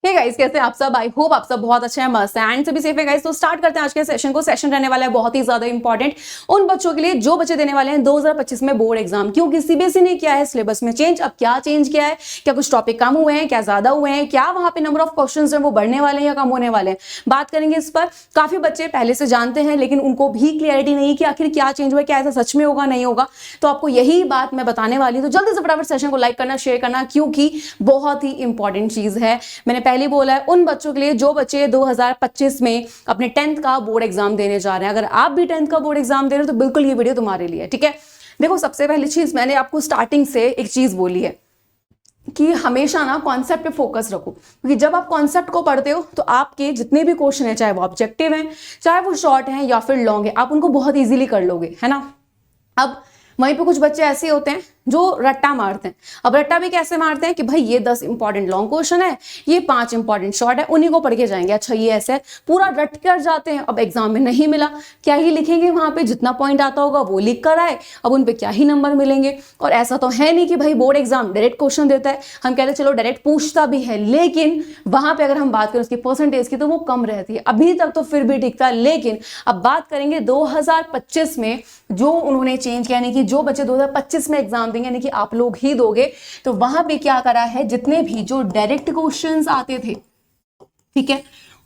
Hey guys, कैसे हैं आप सब? आई होप आप सब बहुत अच्छे हैं, मस्त हैं एंड सभी सेफ है गाइस। तो स्टार्ट करते हैं आज के सेशन को। सेशन रहने वाला है बहुत ही ज्यादा इंपॉर्टेंट उन बच्चों के लिए जो बच्चे देने वाले हैं 2025 में बोर्ड एग्जाम। क्योंकि सीबीएसई ने किया है सिलेबस में चेंज। अब क्या चेंज किया है, क्या कुछ टॉपिक कम हुए हैं, क्या ज्यादा हुए हैं, क्या वहां पे नंबर ऑफ क्वेश्चन है वो बढ़ने वाले हैं या कम होने वाले हैं, बात करेंगे इस पर। काफी बच्चे पहले से जानते हैं लेकिन उनको भी क्लियरिटी नहीं कि आखिर क्या चेंज हुआ है, क्या ऐसा सच में होगा नहीं होगा। तो आपको यही बात मैं बताने वाली हूं। तो जल्दी से फटाफट सेशन को लाइक करना, शेयर करना, क्योंकि बहुत ही इंपॉर्टेंट चीज है। मैंने पहले बोला है उन बच्चों के लिए जो बच्चे 2025 में अपने 10th का बोर्ड एग्जाम देने जा रहे हैं। अगर आप भी 10th का बोर्ड एग्जाम दे रहे हो तो बिल्कुल ये वीडियो तुम्हारे लिए, ठीक है। देखो, सबसे पहली चीज मैंने आपको स्टार्टिंग से एक चीज बोली है कि हमेशा ना कॉन्सेप्ट पे फोकस रखो, क्योंकि जब आप कॉन्सेप्ट को पढ़ते हो तो आपके जितने भी क्वेश्चन है, चाहे वो ऑब्जेक्टिव हैं, चाहे वो शॉर्ट हैं या फिर लॉन्ग है, आप उनको बहुत इजीली कर लोगे, है ना। अब वहीं पे कुछ बच्चे ऐसे होते हैं जो रट्टा मारते हैं। अब रट्टा भी कैसे मारते हैं कि भाई ये 10 इंपॉर्टेंट लॉन्ग क्वेश्चन है, ये 5 इंपॉर्टेंट शॉर्ट है, उन्हीं को पढ़ के जाएंगे। अच्छा ये ऐसे है, पूरा रट कर जाते हैं। अब एग्जाम में नहीं मिला, क्या ही लिखेंगे वहां पे? जितना पॉइंट आता होगा वो लिख कर आए, अब उन पे क्या ही नंबर मिलेंगे। और ऐसा तो है नहीं कि भाई बोर्ड एग्जाम डायरेक्ट क्वेश्चन देता है, हम कहते हैं चलो डायरेक्ट पूछता भी है, लेकिन वहां पर अगर हम बात करें उसकी परसेंटेज की तो वो कम रहती है। अभी तक तो फिर भी ठीक था, लेकिन अब बात करेंगे 2025 में जो उन्होंने चेंज किया, यानी कि जो बच्चे 2025 में एग्जाम देंगे, यानी कि आप लोग ही दोगे, तो वहां पे क्या करा है, जितने भी जो डायरेक्ट क्वेश्चंस आते थे, ठीक है,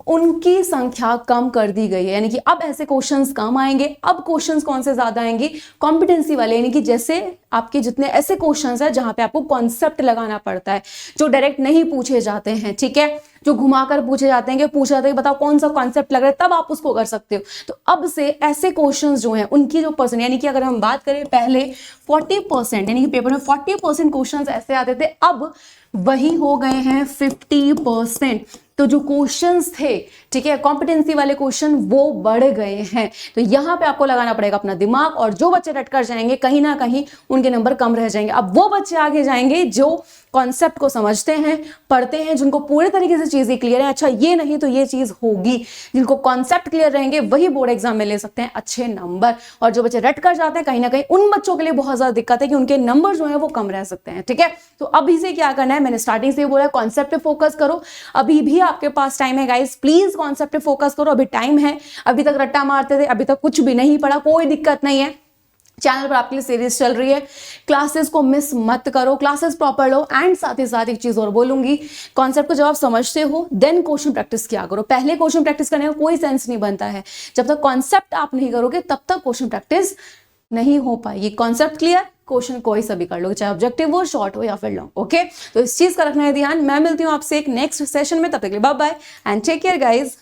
उनकी संख्या कम कर दी गई है। यानी कि अब ऐसे क्वेश्चंस कम आएंगे। अब क्वेश्चंस कौन से ज्यादा आएंगे? कॉम्पिटेंसी वाले, यानी कि जैसे आपके जितने ऐसे क्वेश्चंस हैं जहां पे आपको कॉन्सेप्ट लगाना पड़ता है, जो डायरेक्ट नहीं पूछे जाते हैं, ठीक है, जो घुमाकर पूछे जाते हैं कि पूछा जाता है कि बताओ कौन सा कॉन्सेप्ट लग रहा है, तब आप उसको कर सकते हो। तो अब से ऐसे क्वेश्चंस जो हैं उनकी जो परसेंट, यानी कि अगर हम बात करें पहले 40%, यानी कि पेपर में 40% क्वेश्चंस ऐसे आते थे, अब वही हो गए हैं 50%। तो जो क्वेश्चंस थे, ठीक है, कॉम्पिटेंसी वाले क्वेश्चन, वो बढ़ गए हैं। तो यहां पे आपको लगाना पड़ेगा अपना दिमाग, और जो बच्चे रट कर जाएंगे कहीं ना कहीं उनके नंबर कम रह जाएंगे। अब वो बच्चे आगे जाएंगे जो कॉन्सेप्ट को समझते हैं, पढ़ते हैं, जिनको पूरे तरीके से चीजें क्लियर है। अच्छा ये नहीं तो ये चीज होगी, जिनको कॉन्सेप्ट क्लियर रहेंगे वही बोर्ड एग्जाम में ले सकते हैं अच्छे नंबर। और जो बच्चे रट कर जाते हैं कहीं ना कहीं उन बच्चों के लिए बहुत ज्यादा दिक्कत है कि उनके नंबर जो है वो कम रह सकते हैं, ठीक है। तो अभी से क्या करना है, मैंने स्टार्टिंग से बोला कॉन्सेप्ट पे फोकस करो। अभी भी आपके पास टाइम है गाइस, प्लीज कॉन्सेप्ट पे फोकस करो, अभी टाइम है। अभी तक रट्टा मारते थे, अभी तक कुछ भी नहीं पढ़ा, कोई दिक्कत नहीं है। चैनल पर आपके लिए सीरीज चल रही है, क्लासेस को मिस मत करो, क्लासेस प्रॉपर लो। एंड साथ ही साथ एक चीज और बोलूंगी, कॉन्सेप्ट को जब आप समझते हो देन क्वेश्चन प्रैक्टिस किया करो। पहले क्वेश्चन प्रैक्टिस करने का कोई सेंस नहीं बनता है। जब तक कॉन्सेप्ट आप नहीं करोगे तब तक क्वेश्चन प्रैक्टिस नहीं हो पाएगी। कॉन्सेप्ट क्लियर, क्वेश्चन कोई सा भी कर लोगे, चाहे ऑब्जेक्टिव हो, शॉर्ट हो या फिर लॉन्ग, ओके। तो इस चीज का रखना है ध्यान। मैं मिलती हूँ आपसे एक नेक्स्ट सेशन में, तब तक के लिए bye bye and take care guys.